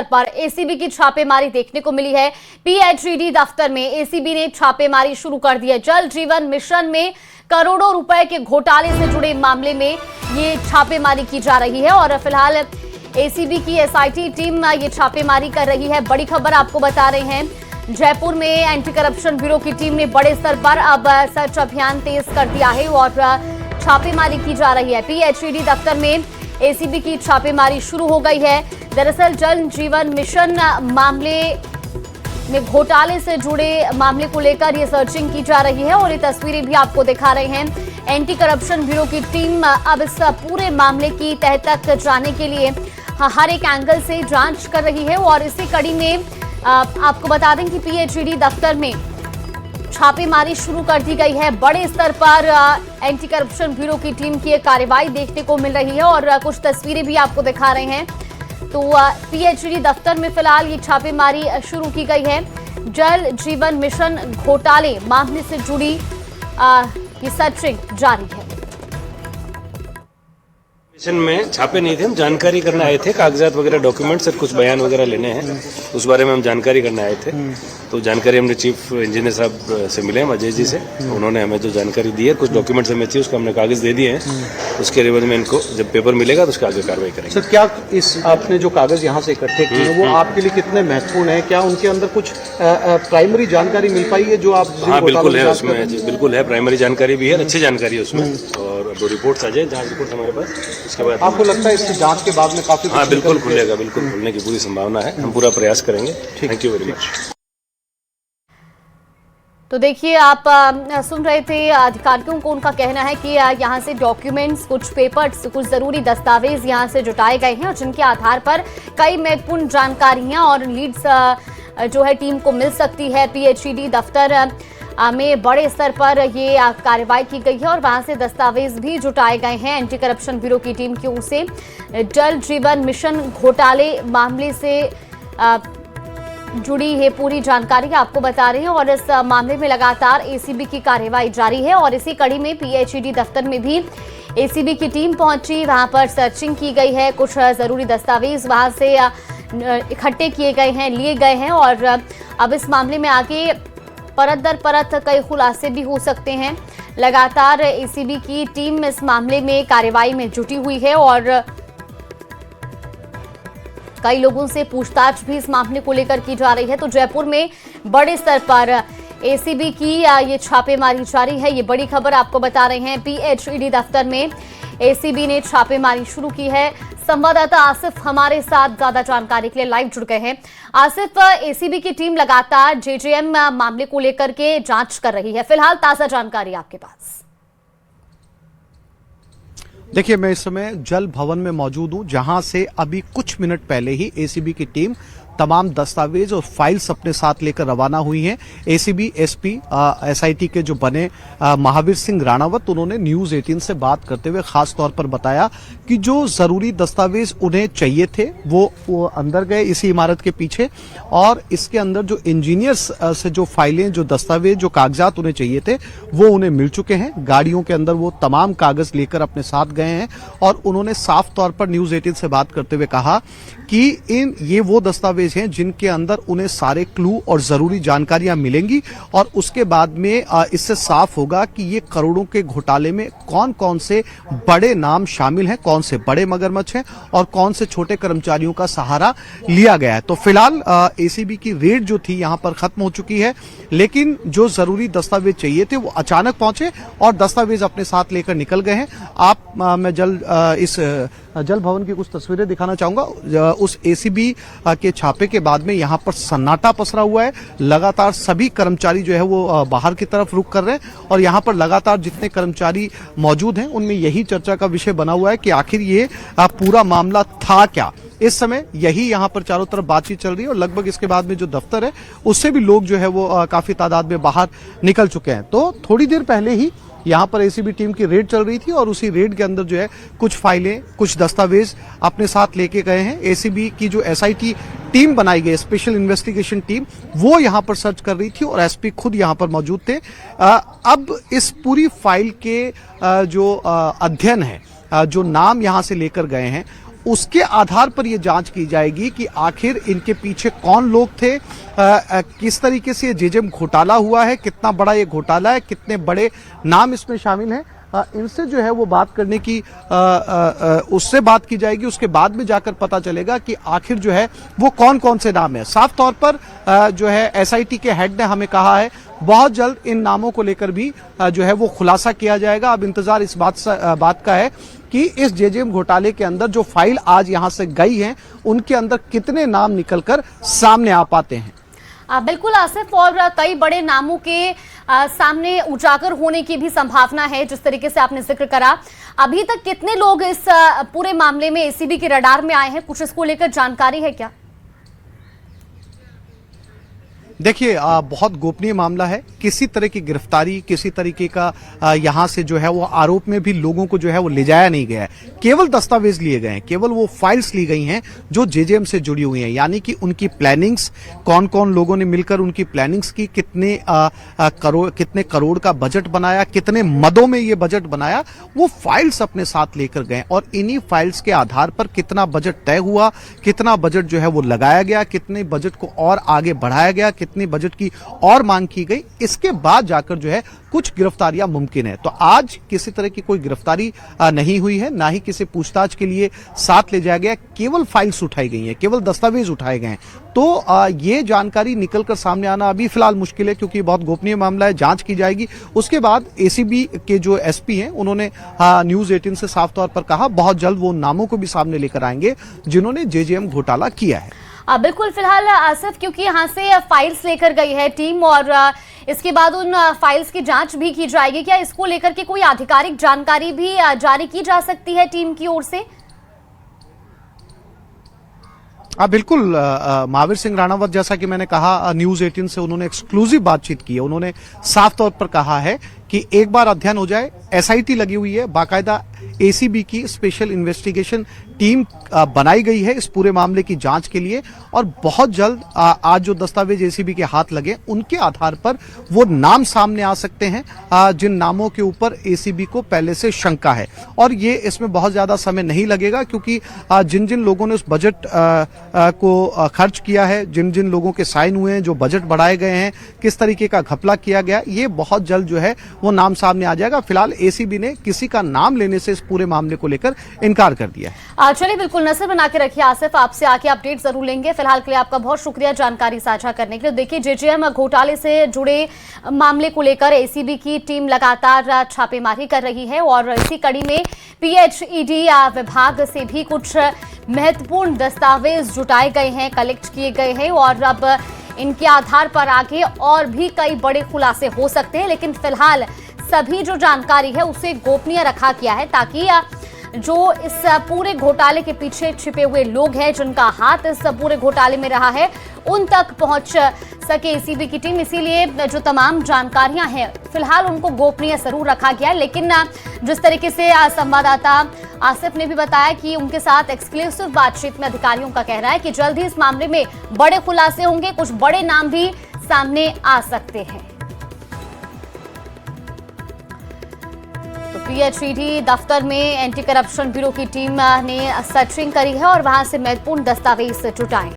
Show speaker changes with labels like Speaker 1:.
Speaker 1: पर एसीबी की छापेमारी देखने को मिली है। पीएचईडी दफ्तर में एसीबी ने छापेमारी शुरू कर दी है। जल जीवन मिशन में करोड़ों रुपए के घोटाले से जुड़े मामले में ये छापेमारी की जा रही है और फिलहाल एसीबी की एसआईटी टीम ये छापेमारी कर रही है। बड़ी खबर आपको बता रहे हैं, जयपुर में एंटी करप्शन ब्यूरो की टीम ने बड़े स्तर पर अब सर्च अभियान तेज कर दिया है और छापेमारी की जा रही है। पीएचईडी दफ्तर में एसीबी की छापेमारी शुरू हो गई है। दरअसल जल जीवन मिशन मामले में घोटाले से जुड़े मामले को लेकर ये सर्चिंग की जा रही है और ये तस्वीरें भी आपको दिखा रहे हैं। एंटी करप्शन ब्यूरो की टीम अब इस पूरे मामले की तह तक जाने के लिए हर एक एंगल से जांच कर रही है और इसी कड़ी में आपको बता दें कि पीएचईडी दफ्तर में छापेमारी शुरू कर दी गई है। बड़े स्तर पर एंटी करप्शन ब्यूरो की टीम की कार्रवाई देखने को मिल रही है और कुछ तस्वीरें भी आपको दिखा रहे हैं। तो पीएचईडी दफ्तर में फिलहाल ये छापेमारी शुरू की गई है। जल जीवन मिशन घोटाले मामले से जुड़ी ये सर्चिंग जारी है।
Speaker 2: मिशन में छापे नहीं थे, हम जानकारी करने आए थे। कागजात वगैरह डॉक्यूमेंट्स और कुछ बयान वगैरह लेने हैं, उस बारे में हम जानकारी करने आए थे। तो जानकारी हमने चीफ इंजीनियर साहब से मिले, अजय जी से। उन्होंने हमें जो जानकारी दी है, कुछ डॉक्यूमेंट्स हमें चाहिए, उसका हमने कागज दे दिए हैं। उसके रिवर्स में इनको जब पेपर मिलेगा तो उसके आगे कार्रवाई करेंगे।
Speaker 3: सर, क्या इस आपने जो कागज यहाँ से इकट्ठे किए वो आपके लिए कितने महत्वपूर्ण है? क्या उनके अंदर कुछ प्राइमरी जानकारी मिल पाई है जो आप?
Speaker 2: हाँ, बिल्कुल है उसमें, बिल्कुल है, प्राइमरी जानकारी भी है, अच्छी जानकारी है उसमें। और दो रिपोर्ट्स आ जाए, जांच रिपोर्ट हमारे पास, उसके बाद
Speaker 3: आपको लगता है इसकी जांच के बाद में काफी?
Speaker 2: हाँ, बिल्कुल खुलेगा, बिल्कुल खुलने की पूरी संभावना है। हम पूरा प्रयास करेंगे। Thank you very much.
Speaker 1: तो देखिए, आप सुन रहे थे अधिकारियों को, उनका कहना है कि यहाँ से डॉक्यूमेंट्स, कुछ पेपर्स, कुछ जरूरी दस्तावेज यहाँ से जुटाए गए हैं और जिनके आधार पर कई महत्वपूर्ण जानकारियां और लीड्स जो है टीम को मिल सकती है। पीएचईडी दफ्तर में बड़े स्तर पर ये कार्रवाई की गई है और वहां से दस्तावेज भी जुटाए गए हैं एंटी करप्शन ब्यूरो की टीम की ओर से। जल जीवन मिशन घोटाले मामले से जुड़ी है पूरी जानकारी आपको बता रहे हैं और इस मामले में लगातार एसीबी की कार्रवाई जारी है और इसी कड़ी में पीएचईडी दफ्तर में भी एसीबी की टीम पहुंची, वहां पर सर्चिंग की गई है। कुछ जरूरी दस्तावेज वहां से इकट्ठे किए गए हैं, लिए गए हैं और अब इस मामले में आगे परत दर परत कई खुलासे भी हो सकते हैं। लगातार एसीबी की टीम इस मामले में कार्रवाई में जुटी हुई है और कई लोगों से पूछताछ भी इस मामले को लेकर की जा रही है। तो जयपुर में बड़े स्तर पर एसीबी की ये छापेमारी जारी है। ये बड़ी खबर आपको बता रहे हैं, पीएचईडी दफ्तर में एसीबी ने छापेमारी शुरू की है। संवाददाता आसिफ हमारे साथ ज्यादा जानकारी के लिए लाइव जुड़ गए हैं। आसिफ, एसीबी की टीम लगातार जेजेएम मामले को लेकर के जांच कर रही है, फिलहाल ताजा जानकारी आपके पास?
Speaker 3: देखिए, मैं इस समय जल भवन में मौजूद हूं, जहां से अभी कुछ मिनट पहले ही एसीबी की टीम तमाम दस्तावेज और फाइल्स अपने साथ लेकर रवाना हुई हैं। एसीबी एसपी एसआईटी के जो बने महावीर सिंह राणावत, उन्होंने न्यूज 18 से बात करते हुए खास तौर पर बताया कि जो जरूरी दस्तावेज उन्हें चाहिए थे वो अंदर गए इसी इमारत के पीछे और इसके अंदर जो इंजीनियर्स से जो फाइलें, जो दस्तावेज, जो कागजात उन्हें चाहिए थे वो उन्हें मिल चुके हैं। गाड़ियों के अंदर वो तमाम कागज लेकर अपने साथ गए हैं और उन्होंने साफ तौर पर न्यूज 18 से बात करते हुए कहा कि ये वो दस्तावेज हैं जिनके अंदर उन्हें सारे क्लू और जरूरी जानकारियां मिलेंगी और उसके बाद में इससे साफ होगा कि ये करोड़ों के घोटाले में कौन कौन से बड़े नाम शामिल हैं, कौन से बड़े मगरमच्छ हैं और कौन से छोटे कर्मचारियों का सहारा लिया गया है। तो फिलहाल एसीबी की रेड जो थी यहां पर खत्म हो चुकी है, लेकिन जो जरूरी दस्तावेज चाहिए थे वो अचानक पहुंचे और दस्तावेज अपने साथ लेकर निकल गए हैं। मैं इस जल भवन की कुछ तस्वीरें दिखाना चाहूंगा। उस एसीबी के छापे के बाद में यहां पर सन्नाटा पसरा हुआ है। लगातार सभी कर्मचारी जो है वो बाहर की तरफ रुख कर रहे हैं और यहां पर लगातार जितने कर्मचारी मौजूद हैं उनमें यही चर्चा का विषय बना हुआ है कि आखिर ये पूरा मामला था क्या। इस समय यही यहां पर चारों तरफ बातचीत चल रही है और लगभग इसके बाद में जो दफ्तर है उससे भी लोग जो है वो काफी तादाद में बाहर निकल चुके हैं। तो थोड़ी देर पहले ही यहाँ पर एसीबी टीम की रेड चल रही थी और उसी रेड के अंदर जो है कुछ फाइलें, कुछ दस्तावेज अपने साथ लेके गए हैं। एसीबी की जो एसआईटी टीम बनाई गई, स्पेशल इन्वेस्टिगेशन टीम, वो यहाँ पर सर्च कर रही थी और एसपी खुद यहाँ पर मौजूद थे। अब इस पूरी फाइल के जो अध्ययन है, जो नाम यहाँ से लेकर गए हैं उसके आधार पर यह जांच की जाएगी कि आखिर इनके पीछे कौन लोग थे, किस तरीके से ये जेजेएम घोटाला हुआ है, कितना बड़ा ये घोटाला है, कितने बड़े नाम इसमें शामिल हैं। इनसे जो है वो बात करने की उससे बात की जाएगी। उसके बाद में जाकर पता चलेगा कि आखिर जो है वो कौन कौन से नाम है। साफ तौर पर जो है एसआईटी के हेड ने हमें कहा है बहुत जल्द इन नामों को लेकर भी जो है वो खुलासा किया जाएगा। अब इंतजार इस बात का है कि इस जेजेएम घोटाले के अंदर जो फाइल आज यहां से गई है उनके अंदर कितने नाम निकलकर सामने आ पाते हैं।
Speaker 1: बिल्कुल आसिफ, और कई बड़े नामों के सामने उजागर होने की भी संभावना है। जिस तरीके से आपने जिक्र करा, अभी तक कितने लोग इस पूरे मामले में एसीबी के रडार में आए हैं, कुछ इसको लेकर जानकारी है क्या?
Speaker 3: देखिए, बहुत गोपनीय मामला है। किसी तरह की गिरफ्तारी, किसी तरीके का यहां से जो है वो आरोप में भी लोगों को जो है वो ले जाया नहीं गया है। केवल दस्तावेज लिए गए हैं, केवल वो फाइल्स ली गई हैं जो जेजेएम से जुड़ी हुई हैं। यानी कि उनकी प्लानिंग्स, कौन कौन लोगों ने मिलकर उनकी प्लानिंग्स की, कितने करोड़ का बजट बनाया, कितने मदों में ये बजट बनाया, वो फाइल्स अपने साथ लेकर गए। और इन्हीं फाइल्स के आधार पर कितना बजट तय हुआ, कितना बजट जो है वो लगाया गया, कितने बजट को और आगे बढ़ाया गया, कितने बजट की और मांग की गई, इसके बाद जाकर जो है कुछ गिरफ्तारियां मुमकिन है। तो आज किसी तरह की कोई गिरफ्तारी नहीं हुई है, ना ही किसी पूछताछ के लिए साथ ले जाया गया, केवल फाइल्स उठाई गई हैं, केवल दस्तावेज उठाए गए हैं। तो ये जानकारी निकलकर सामने आना अभी फिलहाल मुश्किल है, क्योंकि बहुत गोपनीय मामला है, जांच की जाएगी। उसके बाद एसीबी के जो एसपी हैं उन्होंने न्यूज 18 से साफ तौर पर कहा बहुत जल्द वो नामों को भी सामने लेकर आएंगे जिन्होंने जेजेएम घोटाला किया है।
Speaker 1: बिल्कुल, फिलहाल आसिफ, क्योंकि यहाँ से फाइल्स लेकर गई है टीम और इसके बाद उन फाइल्स की जांच भी की जाएगी, क्या इसको लेकर के कोई आधिकारिक जानकारी भी जारी की जा सकती है टीम की ओर से?
Speaker 3: बिल्कुल, महावीर सिंह राणावत, जैसा कि मैंने कहा, न्यूज 18 से उन्होंने एक्सक्लूसिव बातचीत की है। उन्होंने साफ तौर पर कहा है कि एक बार अध्ययन हो जाए, एसआईटी लगी हुई है, बाकायदा एसीबी की स्पेशल इन्वेस्टिगेशन टीम बनाई गई है इस पूरे मामले की जांच के लिए, और बहुत जल्द आज जो दस्तावेज एसीबी के हाथ लगे उनके आधार पर वो नाम सामने आ सकते हैं जिन नामों के ऊपर एसीबी को पहले से शंका है। और ये इसमें बहुत ज्यादा समय नहीं लगेगा, क्योंकि जिन जिन लोगों ने उस बजट को खर्च किया है, जिन जिन लोगों के साइन हुए हैं, जो बजट बढ़ाए गए हैं, किस तरीके का घपला किया गया, ये बहुत जल्द जो है वो नाम सामने आ जाएगा। फिलहाल एसीबी ने किसी का नाम लेने से इस पूरे मामले को लेकर इनकार कर दिया है।
Speaker 1: चलिए, बिल्कुल नजर बना के रखिए आसिफ, आपसे आके अपडेट जरूर लेंगे। फिलहाल के लिए आपका बहुत शुक्रिया जानकारी साझा करने के लिए। देखिए, जेजेएम घोटाले से जुड़े मामले को लेकर एसीबी की टीम लगातार छापेमारी कर रही है और इसी कड़ी में पीएचईडी विभाग से भी कुछ महत्वपूर्ण दस्तावेज जुटाए गए हैं, कलेक्ट किए गए हैं और अब इनके आधार पर आगे और भी कई बड़े खुलासे हो सकते हैं। लेकिन फिलहाल सभी जो जानकारी है उसे गोपनीय रखा गया है, ताकि जो इस पूरे घोटाले के पीछे छिपे हुए लोग हैं, जिनका हाथ इस पूरे घोटाले में रहा है, उन तक पहुंच सके एसीबी की टीम। इसीलिए जो तमाम जानकारियां हैं फिलहाल उनको गोपनीय जरूर रखा गया है। लेकिन जिस तरीके से संवाददाता आसिफ ने भी बताया कि उनके साथ एक्सक्लूसिव बातचीत में अधिकारियों का कहना है कि जल्द ही इस मामले में बड़े खुलासे होंगे, कुछ बड़े नाम भी सामने आ सकते हैं। पीएचईडी दफ्तर में एंटी करप्शन ब्यूरो की टीम ने सर्चिंग करी है और वहां से महत्वपूर्ण दस्तावेज जुटाए।